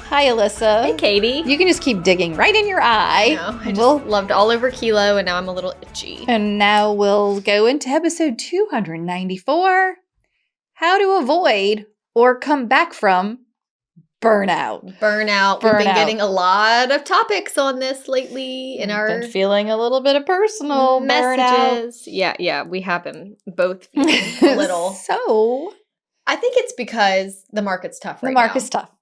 Hi, Alyssa. Hey, Katie. You can just keep digging right in your eye. I just loved all over Kilo, and now I'm a little itchy. And now we'll go into episode 294, how to avoid or come back from burnout. Burnout. We've been getting a lot of topics on this lately in our been feeling a little bit of personal messages. Burnout. Yeah, we have been both feeling a little. So I think it's because the market's tough right now. The market's tough.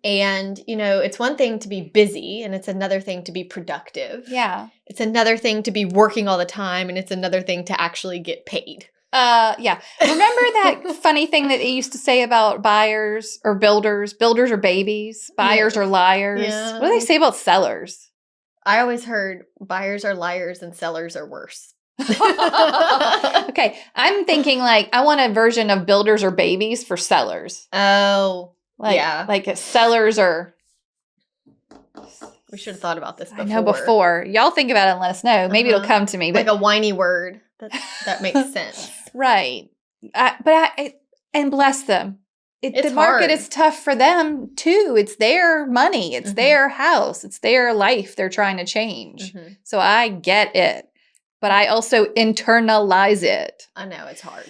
And, it's one thing to be busy and it's another thing to be productive. Yeah. It's another thing to be working all the time and it's another thing to actually get paid. Yeah. Remember that funny thing that they used to say about buyers or builders? Builders are babies. Buyers are liars. Yeah. What do they say about sellers? I always heard buyers are liars and sellers are worse. Okay. I'm thinking I want a version of builders are babies for sellers. Oh, yeah. Like sellers are. We should have thought about this before. I know before. Y'all think about it and let us know. Maybe it'll come to me. But like a whiny word. That makes sense. Right. And bless them. The market is tough for them too. It's their money. It's their house. It's their life they're trying to change. Mm-hmm. So I get it. But I also internalize it. I know. It's hard.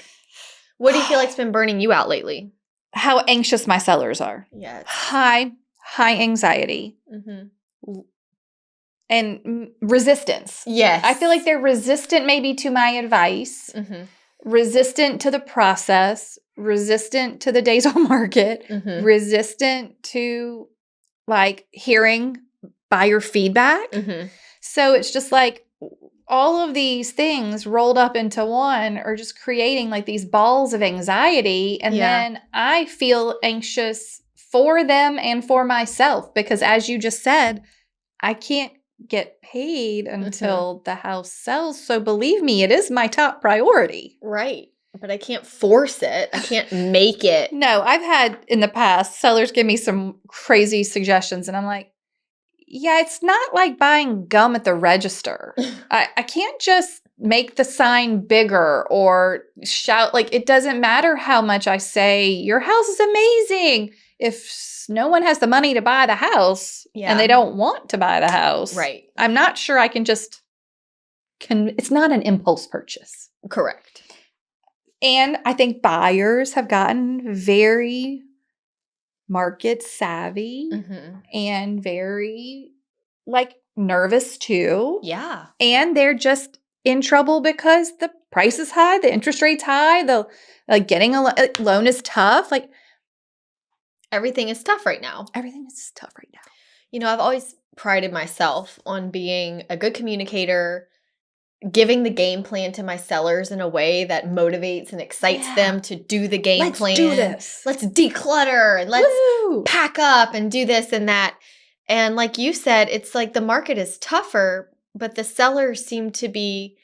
What do you feel like's been burning you out lately? How anxious my sellers are. Yes. High anxiety. Mm-hmm. And resistance. Yes. I feel like they're resistant maybe to my advice, resistant to the process, resistant to the days on market, resistant to hearing buyer feedback. So it's just all of these things rolled up into one are just creating these balls of anxiety. And then I feel anxious for them and for myself because as you just said, I can't get paid until the house sells. So believe me, it is my top priority. Right. But I can't force it. I can't make it. No, I've had in the past sellers give me some crazy suggestions and I'm like, yeah, it's not like buying gum at the register. I can't just make the sign bigger or shout. It doesn't matter how much I say, your house is amazing. If no one has the money to buy the house and they don't want to buy the house, right? I'm not sure I can just it's not an impulse purchase. Correct. And I think buyers have gotten very market savvy and very nervous too. Yeah. And they're just in trouble because the price is high, the interest rate's high, the getting a loan is tough. Everything is tough right now. Everything is tough right now. I've always prided myself on being a good communicator, giving the game plan to my sellers in a way that motivates and excites them to do the game plan. Let's do this. Let's declutter and let's pack up and do this and that. And like you said, it's the market is tougher, but the sellers seem to be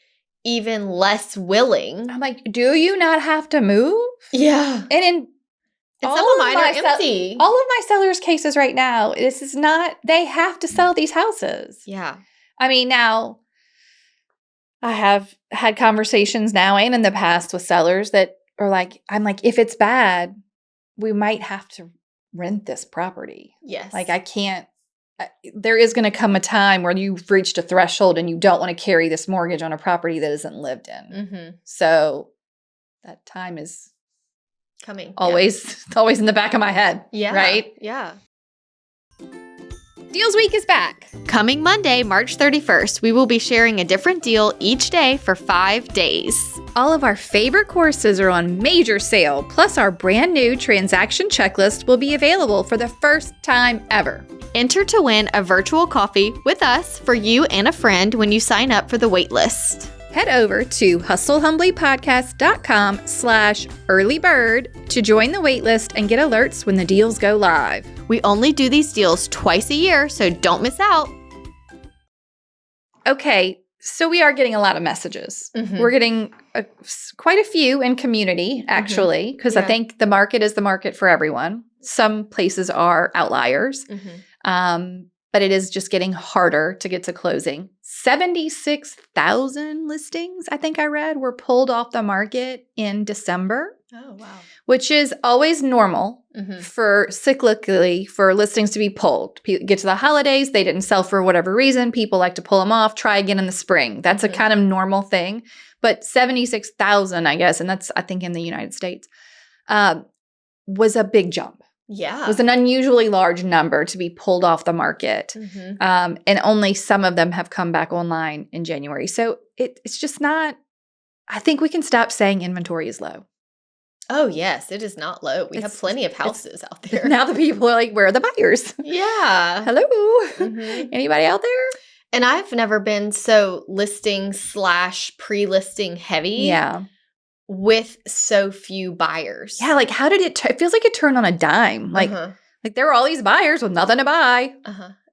even less willing. I'm do you not have to move? Yeah. And some of mine are empty. All of my sellers' cases right now, this is not, they have to sell these houses. Yeah. I mean, now I have had conversations now and in the past with sellers that are I'm if it's bad, we might have to rent this property. Yes. I can't, there is going to come a time where you've reached a threshold and you don't want to carry this mortgage on a property that isn't lived in. So that time is coming. Always in the back of my head. Yeah. Right? Yeah. Deals Week is back. Coming Monday, March 31st, we will be sharing a different deal each day for 5 days. All of our favorite courses are on major sale, plus our brand new transaction checklist will be available for the first time ever. Enter to win a virtual coffee with us for you and a friend when you sign up for the waitlist. Head over to hustlehumblypodcast.com/earlybird to join the waitlist and get alerts when the deals go live. We only do these deals twice a year, so don't miss out. Okay, so we are getting a lot of messages. We're getting quite a few in community, actually, because I think the market is the market for everyone. Some places are outliers. But it is just getting harder to get to closing. 76,000 listings, I think I read, were pulled off the market in December. Oh, wow. Which is always normal for cyclically for listings to be pulled. Get to the holidays, they didn't sell for whatever reason. People like to pull them off, try again in the spring. That's a kind of normal thing. But 76,000, I guess, and that's, I think, in the United States, was a big jump. Yeah. It was an unusually large number to be pulled off the market. And only some of them have come back online in January. So it's just not, I think we can stop saying inventory is low. Oh, yes. It is not low. We have plenty of houses out there. Now the people are like, where are the buyers? Yeah. Hello? Anybody out there? And I've never been so listing / pre-listing heavy. Yeah. With so few buyers. Yeah, like how did it feels like it turned on a dime. Like there were all these buyers with nothing to buy.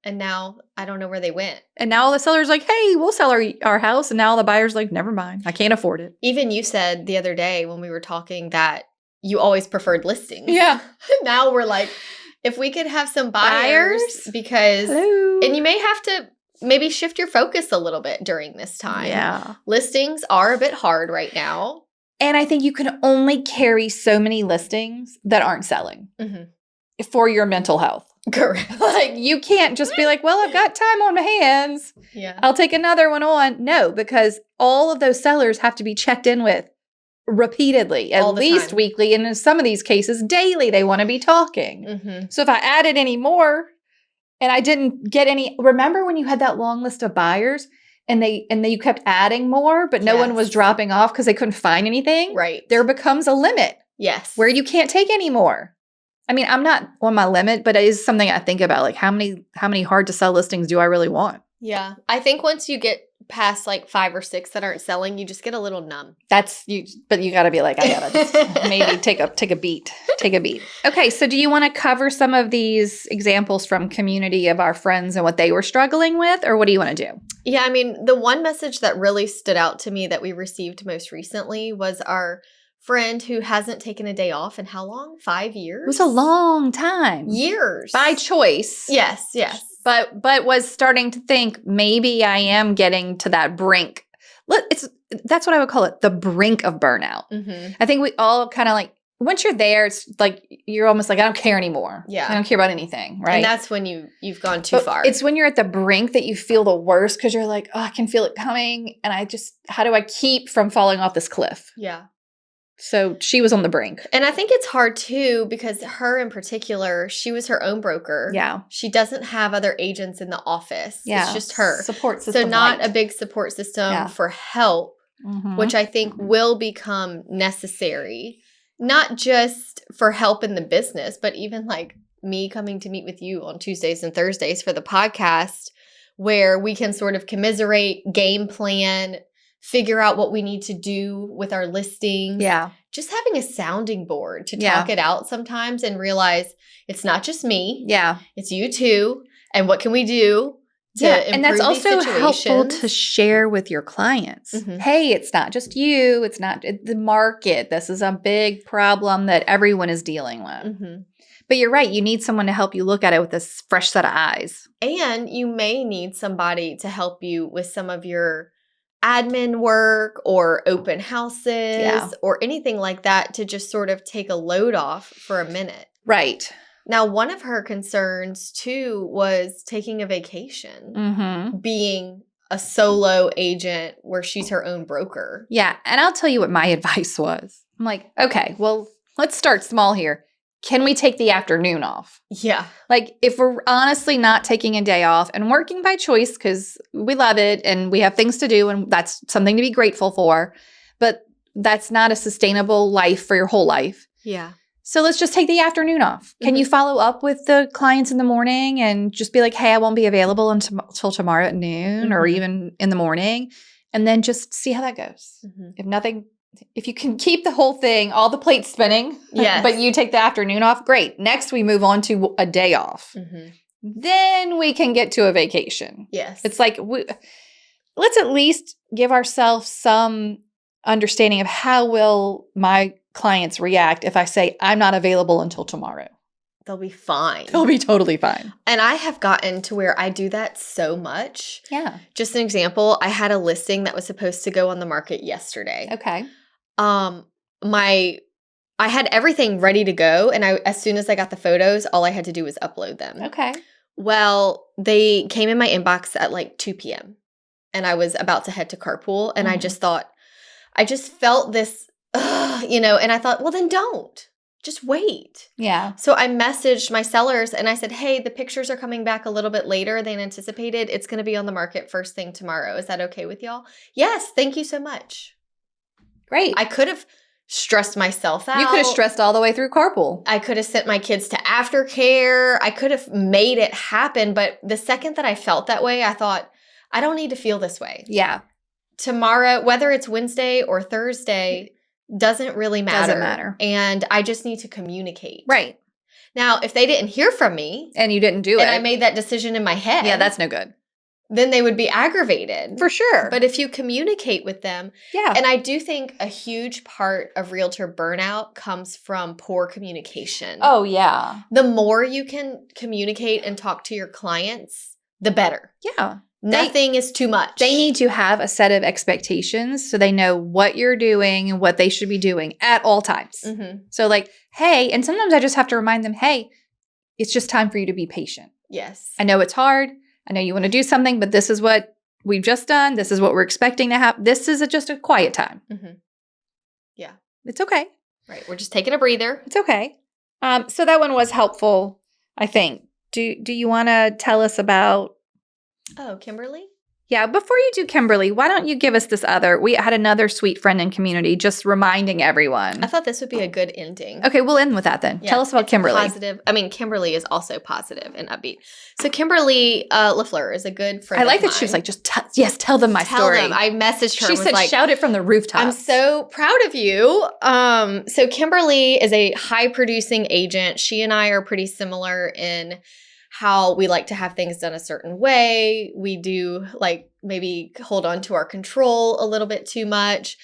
And now I don't know where they went. And now all the sellers like, hey, we'll sell our house. And now all the buyers like, never mind. I can't afford it. Even you said the other day when we were talking that you always preferred listings. Yeah. Now we're like, if we could have some buyers because, and you may have to maybe shift your focus a little bit during this time. Yeah. Listings are a bit hard right now. And I think you can only carry so many listings that aren't selling for your mental health. Correct. Like you can't just be like, well, I've got time on my hands. Yeah. I'll take another one on. No, because all of those sellers have to be checked in with repeatedly, at least weekly. And in some of these cases, daily, they want to be talking. So if I added any more and I didn't get any, remember when you had that long list of buyers? And you kept adding more, but no one was dropping off because they couldn't find anything. Right. There becomes a limit. Yes. Where you can't take any more. I mean, I'm not on my limit, but it is something I think about. Like how many hard to sell listings do I really want? Yeah. I think once you get past like 5 or 6 that aren't selling, you just get a little numb. But you got to be like, I got to just maybe take a beat. Take a beat. Okay, so do you want to cover some of these examples from community of our friends and what they were struggling with, or what do you want to do? Yeah, I mean, the one message that really stood out to me that we received most recently was our friend who hasn't taken a day off in how long? 5 years? It was a long time. Years. By choice. Yes, yes. But was starting to think maybe I am getting to that brink. That's what I would call it, the brink of burnout. I think we all kind of like, once you're there, it's like you're almost like, I don't care anymore. Yeah. I don't care about anything, right? And that's when you've gone too far. It's when you're at the brink that you feel the worst because you're like, oh, I can feel it coming. And how do I keep from falling off this cliff? Yeah. So she was on the brink. And I think it's hard too because her in particular, she was her own broker. Yeah. She doesn't have other agents in the office. Yeah. It's just her. Support system. So not a big support system for help, which I think will become necessary. Not just for help in the business, but even like me coming to meet with you on Tuesdays and Thursdays for the podcast where we can sort of commiserate, game plan, figure out what we need to do with our listings. Yeah. Just having a sounding board to talk it out sometimes and realize it's not just me. Yeah. It's you too. And what can we do to improve and that's also these helpful to share with your clients. Hey, it's not just you. It's not the market. This is a big problem that everyone is dealing with. But you're right. You need someone to help you look at it with this fresh set of eyes. And you may need somebody to help you with some of your admin work or open houses or anything like that to just sort of take a load off for a minute. Right. Now, one of her concerns, too, was taking a vacation, being a solo agent where she's her own broker. Yeah. And I'll tell you what my advice was. I'm like, okay, well, let's start small here. Can we take the afternoon off? Yeah. Like if we're honestly not taking a day off and working by choice because we love it and we have things to do and that's something to be grateful for, but that's not a sustainable life for your whole life. Yeah. So let's just take the afternoon off. Can you follow up with the clients in the morning and just be like, hey, I won't be available until tomorrow at noon or even in the morning, and then just see how that goes. If you can keep the whole thing, all the plates spinning, but you take the afternoon off, great. Next, we move on to a day off. Then we can get to a vacation. Yes. It's like, let's at least give ourselves some understanding of how will my clients react if I say I'm not available until tomorrow. They'll be fine. They'll be totally fine. And I have gotten to where I do that so much. Yeah. Just an example, I had a listing that was supposed to go on the market yesterday. Okay. My I had everything ready to go. And as soon as I got the photos, all I had to do was upload them. Okay. Well, they came in my inbox at like 2 p.m. and I was about to head to carpool. And I just thought, I just felt this, and I thought, well, then don't. Just wait. Yeah. So I messaged my sellers and I said, hey, the pictures are coming back a little bit later than anticipated. It's going to be on the market first thing tomorrow. Is that okay with y'all? Yes. Thank you so much. Great. I could have stressed myself out. You could have stressed all the way through carpool. I could have sent my kids to aftercare. I could have made it happen. But the second that I felt that way, I thought, I don't need to feel this way. Yeah. Tomorrow, whether it's Wednesday or Thursday, doesn't really matter. Doesn't matter. And I just need to communicate. Right. Now, if they didn't hear from me. And you didn't do it. And I made that decision in my head. Yeah, that's no good. Then they would be aggravated. For sure. But if you communicate with them. Yeah. And I do think a huge part of realtor burnout comes from poor communication. Oh, yeah. The more you can communicate and talk to your clients, the better. Yeah. Nothing is too much. They need to have a set of expectations so they know what you're doing and what they should be doing at all times. Mm-hmm. So like, hey, and sometimes I just have to remind them, hey, it's just time for you to be patient. Yes. I know it's hard. I know you want to do something, but this is what we've just done. This is what we're expecting to happen. This is just a quiet time. Mm-hmm. Yeah. It's okay. Right. We're just taking a breather. It's okay. So that one was helpful, I think. Do you want to tell us about... Oh, Kimberly? Yeah, before you do Kimberly, why don't you give us this other? We had another sweet friend in community just reminding everyone. I thought this would be a good ending. Okay, we'll end with that then. Yeah, tell us about Kimberly. Positive. I mean, Kimberly is also positive and upbeat. So Kimberly LaFleur is a good friend. I like of that mine. she was like, just tell them my story. Them. I messaged her. She and was said, like, shout it from the rooftops. I'm so proud of you. So Kimberly is a high producing agent. She and I are pretty similar in how we like to have things done a certain way. We do like maybe hold on to our control a little bit too much.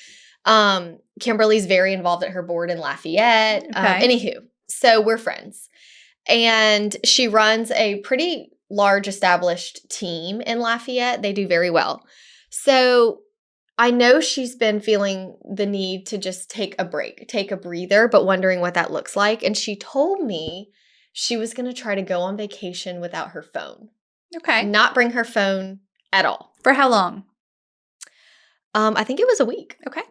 Kimberly's very involved at her board in Lafayette. Okay. Anywho, so we're friends. And she runs a pretty large established team in Lafayette. They do very well. So I know she's been feeling the need to just take a break, take a breather, but wondering what that looks like. And she told me she was going to try to go on vacation without her phone. Okay. Not bring her phone at all. For how long? I think it was a week. Okay.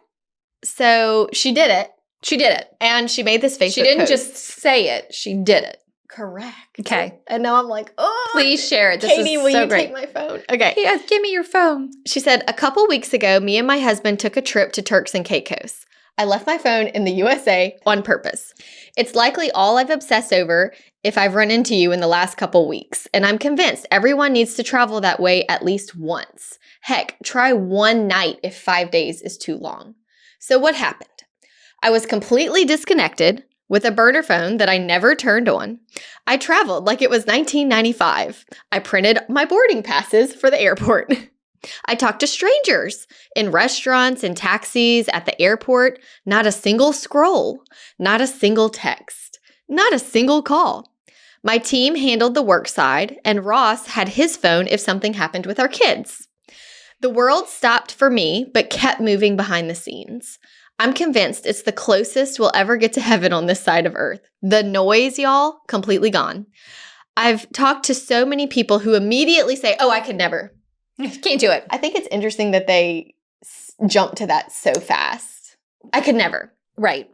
So she did it. She did it. And she made this Facebook She didn't post. just say it. She did it. Correct. Okay. And now I'm like, oh. Please share it. This Katie, is will so you great. take my phone? Okay. Yeah, give me your phone. She said, a couple weeks ago, me and my husband took a trip to Turks and Caicos. I left my phone in the USA on purpose. It's likely all I've obsessed over if I've run into you in the last couple weeks, and I'm convinced everyone needs to travel that way at least once. Heck, try one night if 5 days is too long. So what happened? I was completely disconnected with a burner phone that I never turned on. I traveled like it was 1995. I printed my boarding passes for the airport. I talked to strangers in restaurants and taxis at the airport. Not a single scroll, not a single text, not a single call. My team handled the work side, and Ross had his phone if something happened with our kids. The world stopped for me, but kept moving behind the scenes. I'm convinced it's the closest we'll ever get to heaven on this side of earth. The noise, y'all, completely gone. I've talked to so many people who immediately say, oh, I could never. Can't do it. I think it's interesting that they jump to that so fast. I could never. Right.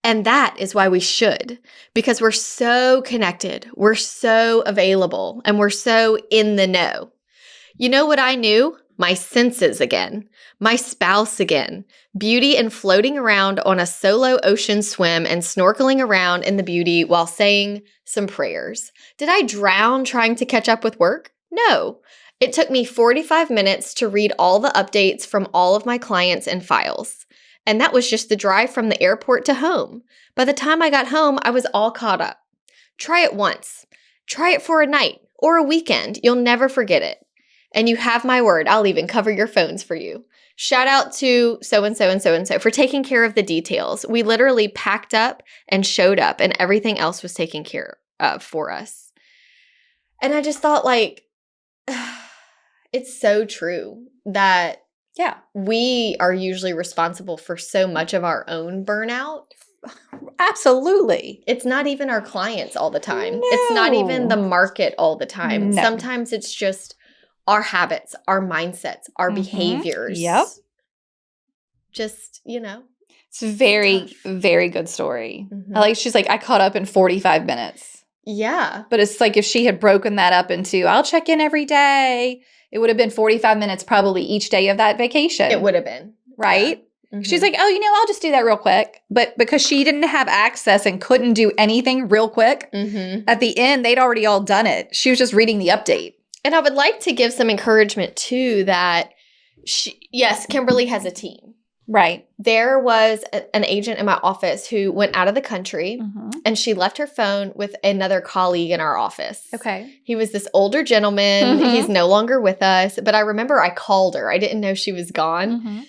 And that is why we should, because we're so connected, we're so available, and we're so in the know. You know what I knew? My senses again, my spouse again, beauty and floating around on a solo ocean swim and snorkeling around in the beauty while saying some prayers. Did I drown trying to catch up with work? No. It took me 45 minutes to read all the updates from all of my clients and files. And that was just the drive from the airport to home. By the time I got home, I was all caught up. Try it once. Try it for a night or a weekend. You'll never forget it. And you have my word, I'll even cover your phones for you. Shout out to so-and-so and so-and-so for taking care of the details. We literally packed up and showed up, and everything else was taken care of for us. And I just thought, like, it's so true that Yeah. we are usually responsible for so much of our own burnout. Absolutely. It's not even our clients all the time. It's not even the market all the time. No. Sometimes it's just our habits, our mindsets, our behaviors. Yep. Just, It's a very, tough. very good story. She's like, I caught up in 45 minutes. Yeah. But it's like if she had broken that up into, I'll check in every day, it would have been 45 minutes probably each day of that vacation. It would have been. Right? Yeah. She's like, I'll just do that real quick. But because she didn't have access and couldn't do anything real quick, at the end, they'd already all done it. She was just reading the update. And I would like to give some encouragement, too, that yes, Kimberly has a team. Right. There was an agent in my office who went out of the country, and she left her phone with another colleague in our office. Okay. He was this older gentleman. He's no longer with us. But I remember I called her. I didn't know she was gone.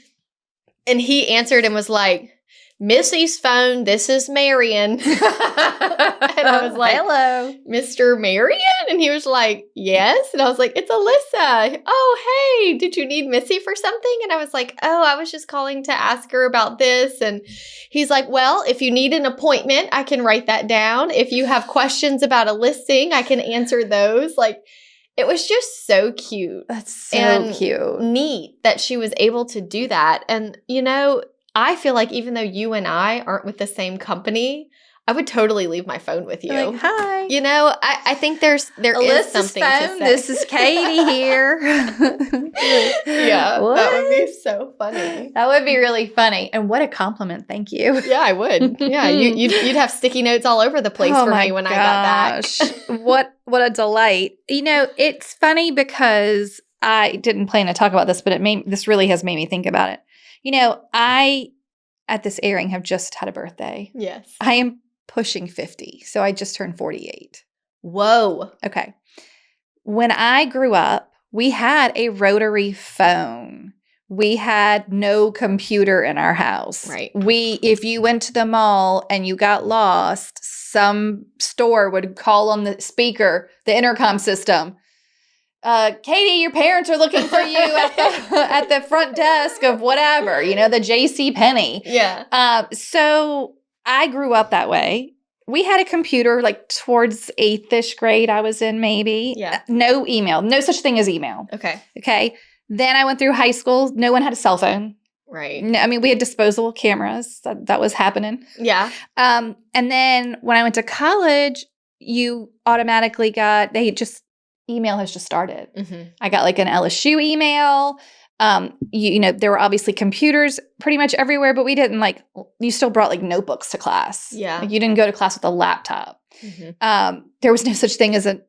And he answered and was like, Missy's phone, this is Marion. And I was like, hello, Mr. Marion? And he was like, yes. And I was like, it's Alyssa. Oh, hey, did you need Missy for something? And I was like, oh, I was just calling to ask her about this. And he's like, well, if you need an appointment, I can write that down. If you have questions about a listing, I can answer those. Like, it was just so cute. That's so cute. Neat that she was able to do that. And, I feel like even though you and I aren't with the same company, I would totally leave my phone with you. Like, hi. I think there is something phone, to say. This is Katie here. Yeah, what? That would be so funny. That would be really funny. And what a compliment. Thank you. Yeah, I would. Yeah, you'd have sticky notes all over the place for me when I got back. What a delight. It's funny because I didn't plan to talk about this, but this really has made me think about it. I, at this airing, have just had a birthday. Yes. I am pushing 50, so I just turned 48. Whoa. Okay. When I grew up, we had a rotary phone. We had no computer in our house. Right. If you went to the mall and you got lost, some store would call on the speaker, the intercom system. Katie, your parents are looking for you at the front desk of whatever, the J.C. Penney. Yeah. So I grew up that way. We had a computer like towards 8th-ish grade I was in maybe. Yeah. No email. No such thing as email. Okay. Then I went through high school. No one had a cell phone. Right. No, I mean, we had disposable cameras. That was happening. Yeah. And then when I went to college, you automatically email has just started. I got like an LSU email. There were obviously computers pretty much everywhere, but we didn't you still brought like notebooks to class. Yeah. Like you didn't go to class with a laptop. There was no such thing as an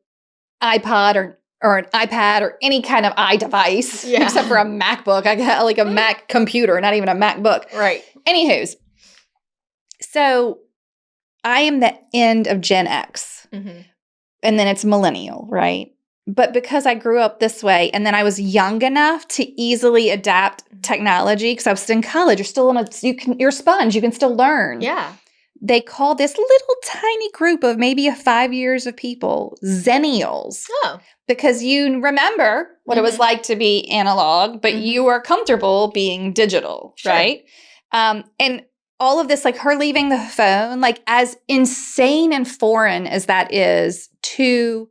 iPod or an iPad or any kind of iDevice except for a MacBook. I got like a Mac computer, not even a MacBook. Right. Anywho's, so I am the end of Gen X. And then it's millennial, right? But because I grew up this way and then I was young enough to easily adapt technology because I was in college, you're a sponge, you can still learn. Yeah. They call this little tiny group of maybe 5 years of people Zennials. Oh. Because you remember what it was like to be analog, but you are comfortable being digital, right? And all of this, like her leaving the phone, like as insane and foreign as that is to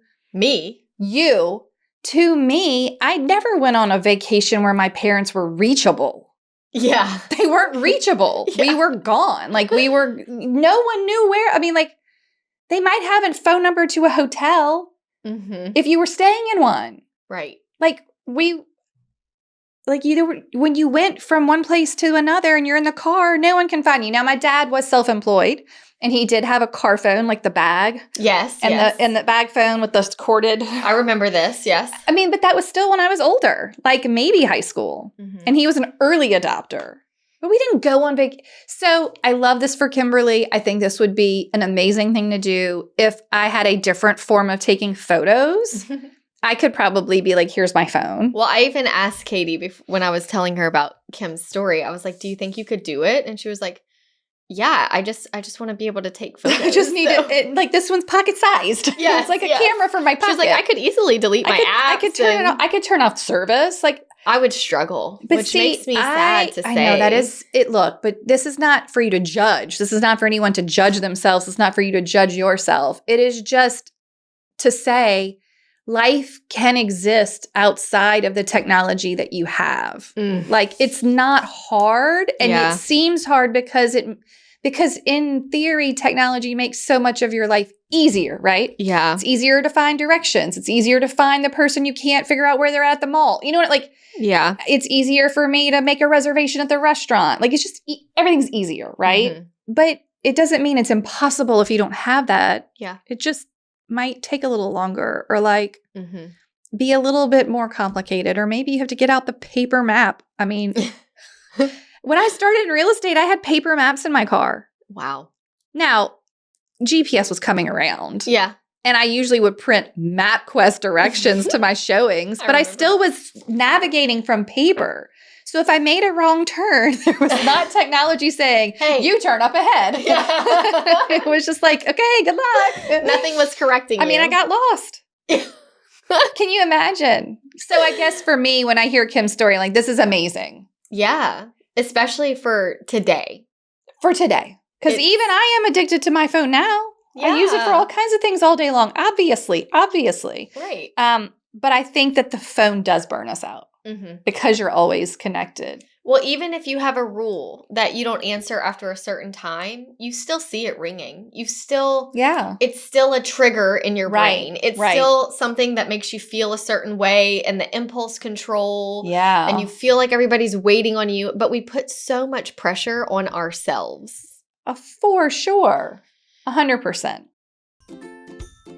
to me, I never went on a vacation where my parents were reachable. Yeah. They weren't reachable. We were gone. No one knew where. I mean, they might have a phone number to a hotel if you were staying in one. Right. When you went from one place to another and you're in the car, no one can find you. Now, my dad was self-employed. And he did have a car phone, like the bag. Yes, and the bag phone with the corded. I remember this, yes. I mean, but that was still when I was older, like maybe high school. And he was an early adopter. But we didn't go on vacation. So I love this for Kimberly. I think this would be an amazing thing to do. If I had a different form of taking photos, I could probably be like, here's my phone. Well, I even asked Katie when I was telling her about Kim's story. I was like, do you think you could do it? And she was like, yeah, I just want to be able to take photos. I just need it. Like this one's pocket sized. Yes, it's like a camera for my pocket. She's like, I could easily delete my apps. I could turn it off. I could turn off service. Like I would struggle, but which see, makes me sad to say. I know that is it. Look, but this is not for you to judge. This is not for anyone to judge themselves. It's not for you to judge yourself. It is just to say life can exist outside of the technology that you have. Like it's not hard, and it seems hard because in theory, technology makes so much of your life easier, right? Yeah. It's easier to find directions. It's easier to find the person you can't figure out where they're at the mall. You know what? Like, yeah. It's easier for me to make a reservation at the restaurant. Like, it's just, everything's easier, right? Mm-hmm. But it doesn't mean it's impossible if you don't have that. Yeah. It just might take a little longer or like be a little bit more complicated. Or maybe you have to get out the paper map. I mean... When I started in real estate, I had paper maps in my car. Wow. Now, GPS was coming around. Yeah. And I usually would print MapQuest directions to my showings, but I still was navigating from paper. So if I made a wrong turn, there was not technology saying, hey, you turn up ahead. Yeah. It was just like, okay, good luck. Nothing was correcting you. I mean, I got lost. Can you imagine? So I guess for me, when I hear Kim's story, like, this is amazing. Yeah. Especially for today. For today. Because even I am addicted to my phone now. Yeah. I use it for all kinds of things all day long. Obviously. Right. But I think that the phone does burn us out because you're always connected. Well, even if you have a rule that you don't answer after a certain time, you still see it ringing. You still, it's still a trigger in your brain. It's still something that makes you feel a certain way, and the impulse control. Yeah. And you feel like everybody's waiting on you, but we put so much pressure on ourselves. For sure. 100%.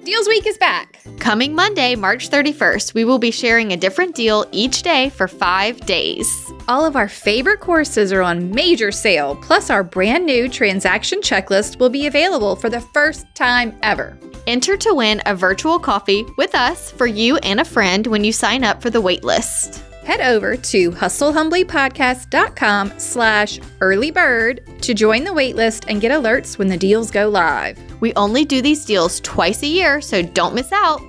Deals Week is back. Coming Monday, March 31st, we will be sharing a different deal each day for 5 days. All of our favorite courses are on major sale, plus our brand new transaction checklist will be available for the first time ever. Enter to win a virtual coffee with us for you and a friend when you sign up for the waitlist. Head over to hustlehumblypodcast.com/earlybird to join the waitlist and get alerts when the deals go live. We only do these deals twice a year, so don't miss out.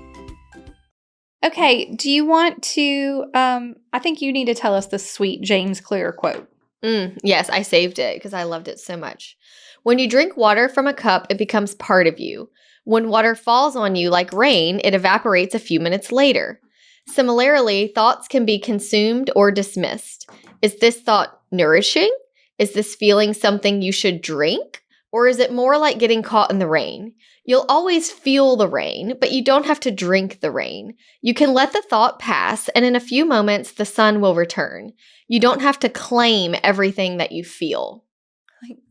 Okay, do you want to, I think you need to tell us the sweet James Clear quote. Yes, I saved it because I loved it so much. When you drink water from a cup, it becomes part of you. When water falls on you like rain, it evaporates a few minutes later. Similarly, thoughts can be consumed or dismissed. Is this thought nourishing? Is this feeling something you should drink? Or is it more like getting caught in the rain? You'll always feel the rain, but you don't have to drink the rain. You can let the thought pass, and in a few moments, the sun will return. You don't have to claim everything that you feel.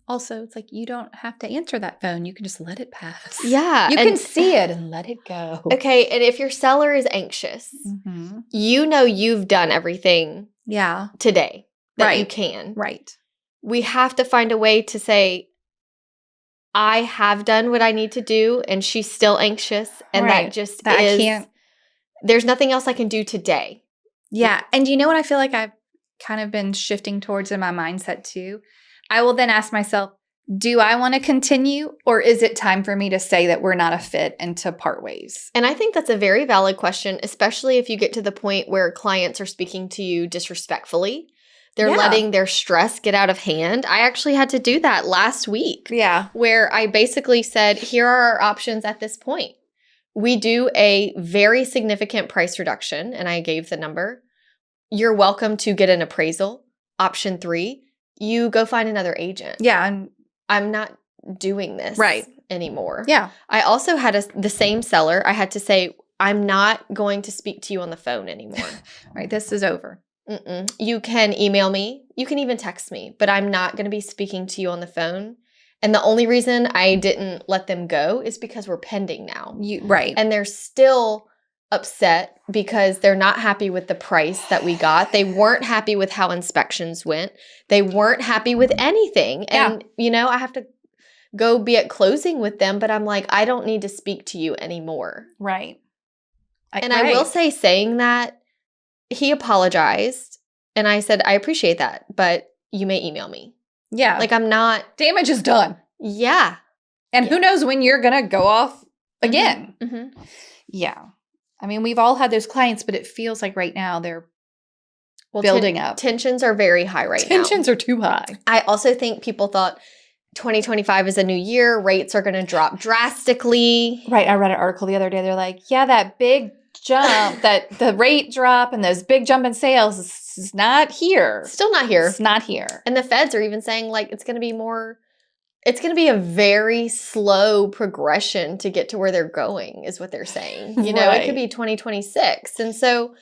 Also, it's like you don't have to answer that phone. You can just let it pass. Yeah. You can see it and let it go. Okay, and if your seller is anxious, you know you've done everything today that you can. Right. We have to find a way to say, I have done what I need to do, and she's still anxious, and that just I can't. There's nothing else I can do today. Yeah, and you know what I feel like I've kind of been shifting towards in my mindset too? I will then ask myself, do I want to continue, or is it time for me to say that we're not a fit and to part ways? And I think that's a very valid question, especially if you get to the point where clients are speaking to you disrespectfully. They're letting their stress get out of hand. I actually had to do that last week. Yeah. Where I basically said, here are our options at this point. We do a very significant price reduction, and I gave the number. You're welcome to get an appraisal. Option 3, you go find another agent. Yeah. I'm not doing this anymore. Yeah. I also had the same seller. I had to say, I'm not going to speak to you on the phone anymore. Right. This is over. You can email me. You can even text me, but I'm not going to be speaking to you on the phone. And the only reason I didn't let them go is because we're pending now. Right. And they're still upset because they're not happy with the price that we got. They weren't happy with how inspections went. They weren't happy with anything. And, I have to go be at closing with them, but I'm like, I don't need to speak to you anymore. Right. I will say, saying that, he apologized, and I said, I appreciate that, but you may email me. Yeah. Like I'm not. Damage is done. Yeah. And who knows when you're going to go off again. Mm-hmm. Yeah. I mean, we've all had those clients, but it feels like right now they're building up. Tensions are very high right now. Tensions are too high. I also think people thought 2025 is a new year. Rates are going to drop drastically. Right. I read an article the other day. They're like, yeah, that big jump, that the rate drop and those big jump in sales is not here. Still not here. It's not here. And the feds are even saying like it's going to be a very slow progression to get to where they're going is what they're saying. You know, It could be 2026. And so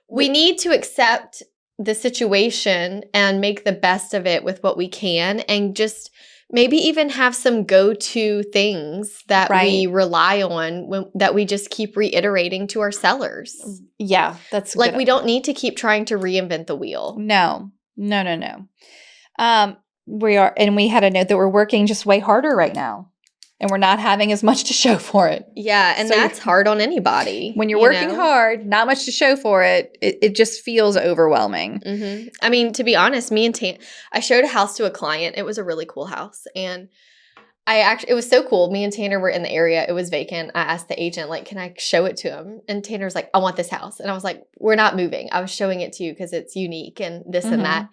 we need to accept the situation and make the best of it with what we can and just maybe even have some go-to things that we rely on that we just keep reiterating to our sellers. Yeah, that's like we don't need to keep trying to reinvent the wheel. No. We had a note that we're working just way harder right now. And we're not having as much to show for it. Yeah, and so that's hard on anybody. When you're working hard, not much to show for it, it just feels overwhelming. Mm-hmm. I mean, to be honest, I showed a house to a client. It was a really cool house. And it was so cool. Me and Tanner were in the area. It was vacant. I asked the agent, like, can I show it to him? And Tanner's like, I want this house. And I was like, we're not moving. I was showing it to you because it's unique and this and that.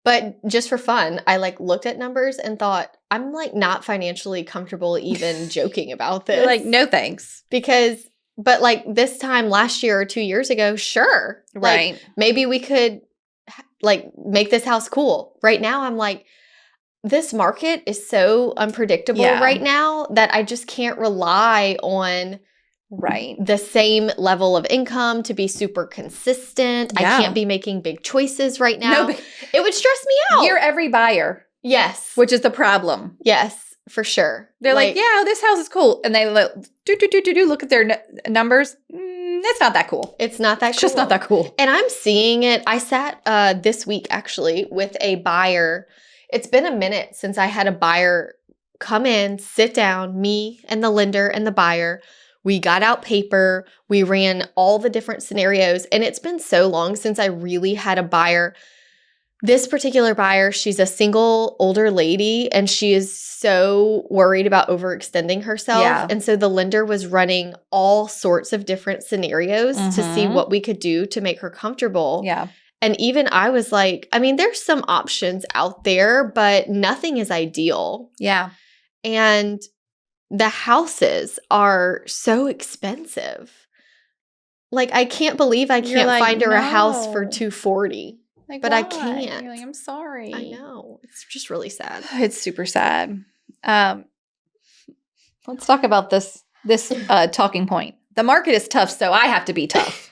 But just for fun, I like looked at numbers and thought, I'm like not financially comfortable even joking about this. You're like, no thanks. But like this time last year or 2 years ago, sure. Right. Like, maybe we could like make this house cool. Right now, I'm like, this market is so unpredictable right now that I just can't rely on the same level of income to be super consistent. I can't be making big choices right now. It would stress me out. You're every buyer. Yes. Which is the problem. Yes, for sure. They're like, yeah, this house is cool. And they look at their numbers. It's not that cool. It's not that cool. It's just not that cool. And I'm seeing it. I sat this week actually with a buyer. It's been a minute since I had a buyer come in, sit down, me and the lender and the buyer. We got out paper. We ran all the different scenarios. And it's been so long since I really had a buyer. This particular buyer, she's a single older lady and she is so worried about overextending herself. Yeah. And so the lender was running all sorts of different scenarios to see what we could do to make her comfortable. Yeah. And even I was like, I mean, there's some options out there, but nothing is ideal. Yeah. And the houses are so expensive. Like, I can't believe I can't find her a house for $240. Like, but why? I can't. You're like, I'm sorry. I know. It's just really sad. It's super sad. Let's talk about this talking point. The market is tough, so I have to be tough.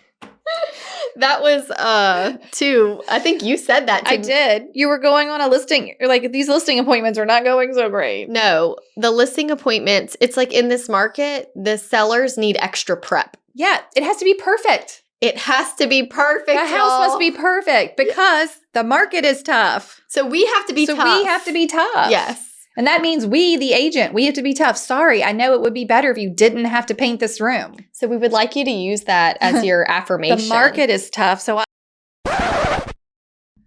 That was I think you said that to me. I did. You were going on a listing. You're like, these listing appointments are not going so great. No, the listing appointments, it's like in this market, the sellers need extra prep. Yeah, it has to be perfect. It has to be perfect. The house must be perfect because the market is tough. So we have to be tough. So we have to be tough. Yes. And that means we, the agent, we have to be tough. Sorry, I know it would be better if you didn't have to paint this room. So we would like you to use that as your affirmation. The market is tough. So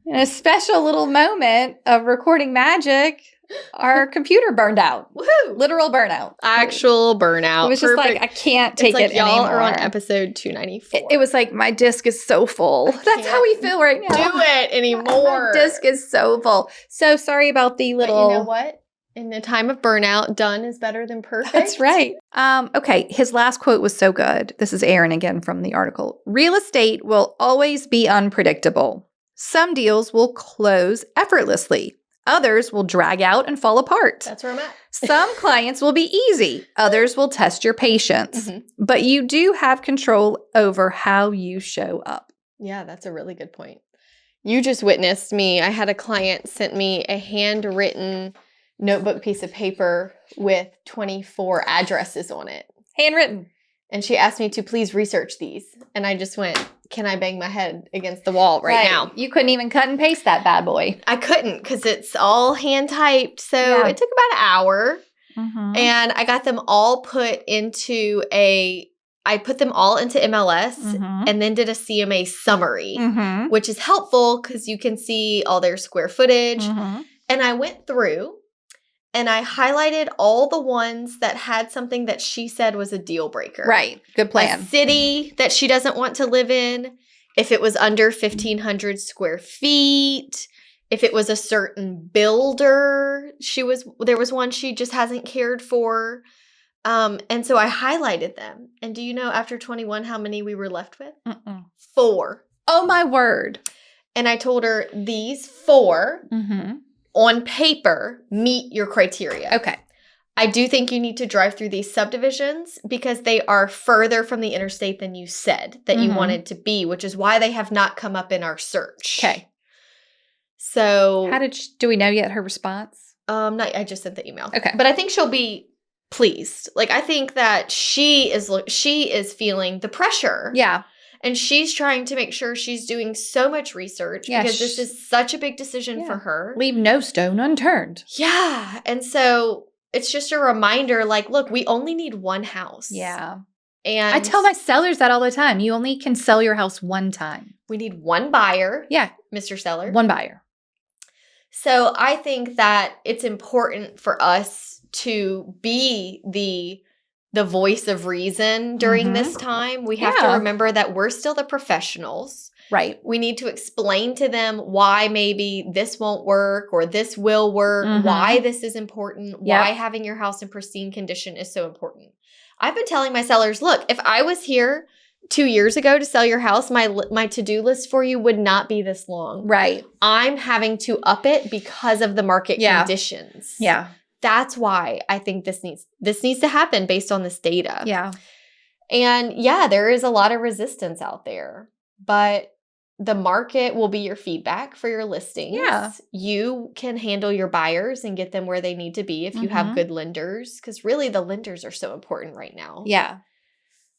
in a special little moment of recording magic, our computer burned out. Woohoo! Literal burnout. Actual burnout. It was just like, I can't take it anymore. Y'all are on episode 294. It was like, my disc is so full. That's how we feel right now. Do it anymore. My disc is so full. So sorry about the little... But you know what? In the time of burnout, done is better than perfect. That's right. Okay, his last quote was so good. This is Aaron again from the article. Real estate will always be unpredictable. Some deals will close effortlessly. Others will drag out and fall apart. That's where I'm at. Some clients will be easy. Others will test your patience. But you do have control over how you show up. Yeah, that's a really good point. You just witnessed me. I had a client sent me a handwritten notebook piece of paper with 24 addresses on it. Handwritten. And she asked me to please research these. And I just went, can I bang my head against the wall right now? You couldn't even cut and paste that bad boy. I couldn't because it's all hand typed. So it took about an hour. And I got them all put into I put them all into MLS and then did a CMA summary, which is helpful because you can see all their square footage. And I went through and I highlighted all the ones that had something that she said was a deal breaker. Right. Good plan. A city that she doesn't want to live in, if it was under 1,500 square feet, if it was a certain builder, there was one she just hasn't cared for. And so I highlighted them. And do you know after 21 how many we were left with? 4. Oh, my word. And I told her these 4 on paper meet your criteria. Okay. I do think you need to drive through these subdivisions because they are further from the interstate than you said that you wanted to be, which is why they have not come up in our search. Okay. So do we know yet her response? I just sent the email. Okay. But I think she'll be pleased. Like, I think that she is feeling the pressure. Yeah. And she's trying to make sure she's doing so much research because this is such a big decision for her. Leave no stone unturned. Yeah. And so it's just a reminder, like, look, we only need one house. Yeah. And I tell my sellers that all the time. You only can sell your house one time. we need one buyer. Yeah. Mr. Seller. One buyer. So I think that it's important for us to be the voice of reason during this time. We have to remember that we're still the professionals. Right. We need to explain to them why maybe this won't work or this will work, why this is important, why having your house in pristine condition is so important. I've been telling my sellers, look, if I was here 2 years ago to sell your house, my to-do list for you would not be this long. Right. I'm having to up it because of the market conditions. Yeah. That's why I think this needs to happen based on this data. Yeah. And yeah, there is a lot of resistance out there, but the market will be your feedback for your listings. Yeah. You can handle your buyers and get them where they need to be if you have good lenders, because really the lenders are so important right now. Yeah.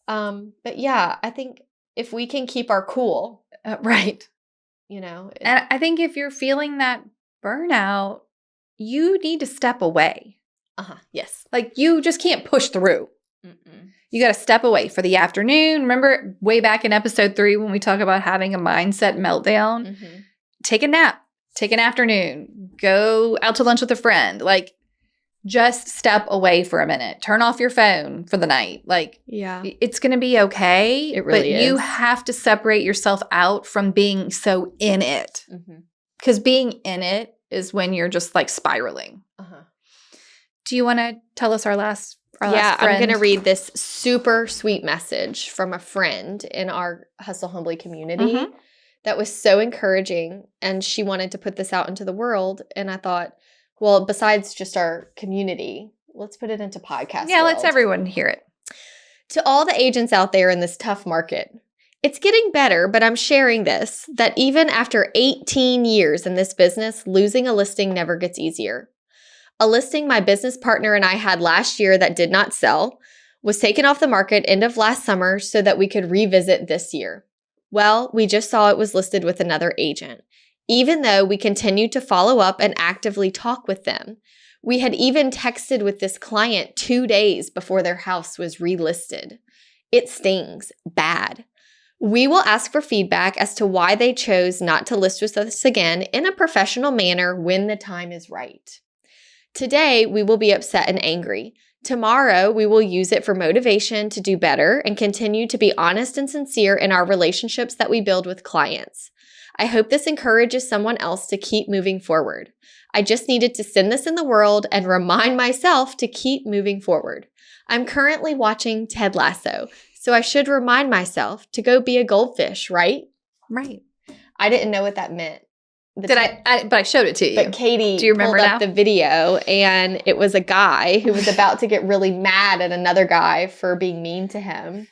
But yeah, I think if we can keep our cool. Right. And I think if you're feeling that burnout, you need to step away. Yes. Like, you just can't push through. You got to step away for the afternoon. Remember way back in episode 3 when we talk about having a mindset meltdown? Take a nap. Take an afternoon. Go out to lunch with a friend. Like, just step away for a minute. Turn off your phone for the night. Like, it's going to be okay. It really is. You have to separate yourself out from being so in it. Because being in it is when you're just like spiraling. Do you want to tell us our last friend? I'm going to read this super sweet message from a friend in our Hustle Humbly community that was so encouraging. And she wanted to put this out into the world. And I thought, well, besides just our community, let's put it into podcast world. Let's everyone hear it. To all the agents out there in this tough market, it's getting better, but I'm sharing this, that even after 18 years in this business, losing a listing never gets easier. A listing my business partner and I had last year that did not sell was taken off the market end of last summer so that we could revisit this year. Well, we just saw it was listed with another agent. Even though we continued to follow up and actively talk with them, we had even texted with this client 2 days before their house was relisted. It stings bad. We will ask for feedback as to why they chose not to list with us again in a professional manner when the time is right. Today, we will be upset and angry. Tomorrow, we will use it for motivation to do better and continue to be honest and sincere in our relationships that we build with clients. I hope this encourages someone else to keep moving forward. I just needed to send this in the world and remind myself to keep moving forward. I'm currently watching Ted Lasso, so I should remind myself to go be a goldfish, right? Right. I didn't know what that meant. But I showed it to you. But Katie do you remember pulled now? up the video, and it was a guy who was about to get really mad at another guy for being mean to him.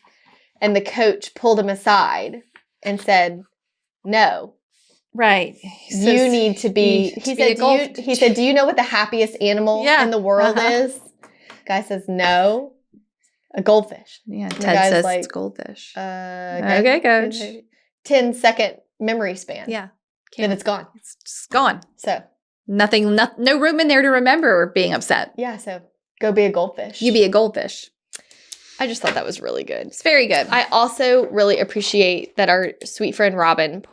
And the coach pulled him aside and said, no. Right. You need to be, he said, do you know what the happiest animal in the world is? Guy says, no. A goldfish. Yeah, Ted says it's goldfish. Okay, coach. 10-second memory span. Yeah. Then it's gone. It's just gone. So. No room in there to remember being upset. Yeah, so go be a goldfish. You be a goldfish. I just thought that was really good. It's very good. I also really appreciate that our sweet friend Robin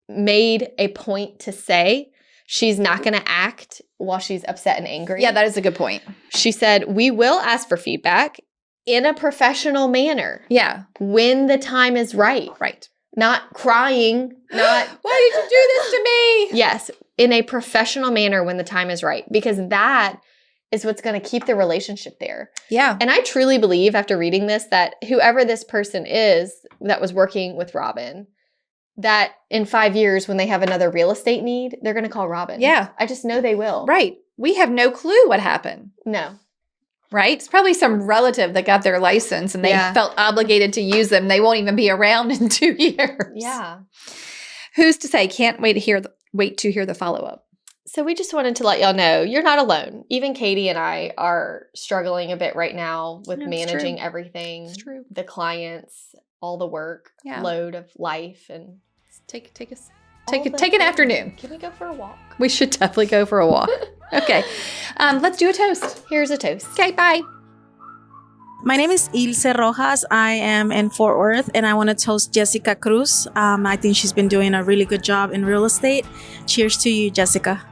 made a point to say she's not going to act while she's upset and angry. Yeah, that is a good point. She said, we will ask for feedback in a professional manner. Yeah. When the time is right. Right. Not crying, not, why did you do this to me? Yes, in a professional manner when the time is right, because that is what's going to keep the relationship there. Yeah. And I truly believe after reading this that whoever this person is that was working with Robin, that in 5 years when they have another real estate need, they're going to call Robin. Yeah. I just know they will. Right. We have no clue what happened. No. Right? It's probably some relative that got their license and they felt obligated to use them. They won't even be around in 2 years. Yeah. Who's to say? Can't wait to hear the follow-up. So we just wanted to let y'all know you're not alone. Even Katie and I are struggling a bit right now with managing everything. It's true. The clients, all the work, load of life, and take an afternoon. Can we go for a walk? We should definitely go for a walk. Okay. Let's do a toast. Here's a toast. Okay, bye. My name is Ilse Rojas. I am in Fort Worth, and I want to toast Jessica Cruz. I think she's been doing a really good job in real estate. Cheers to you, Jessica.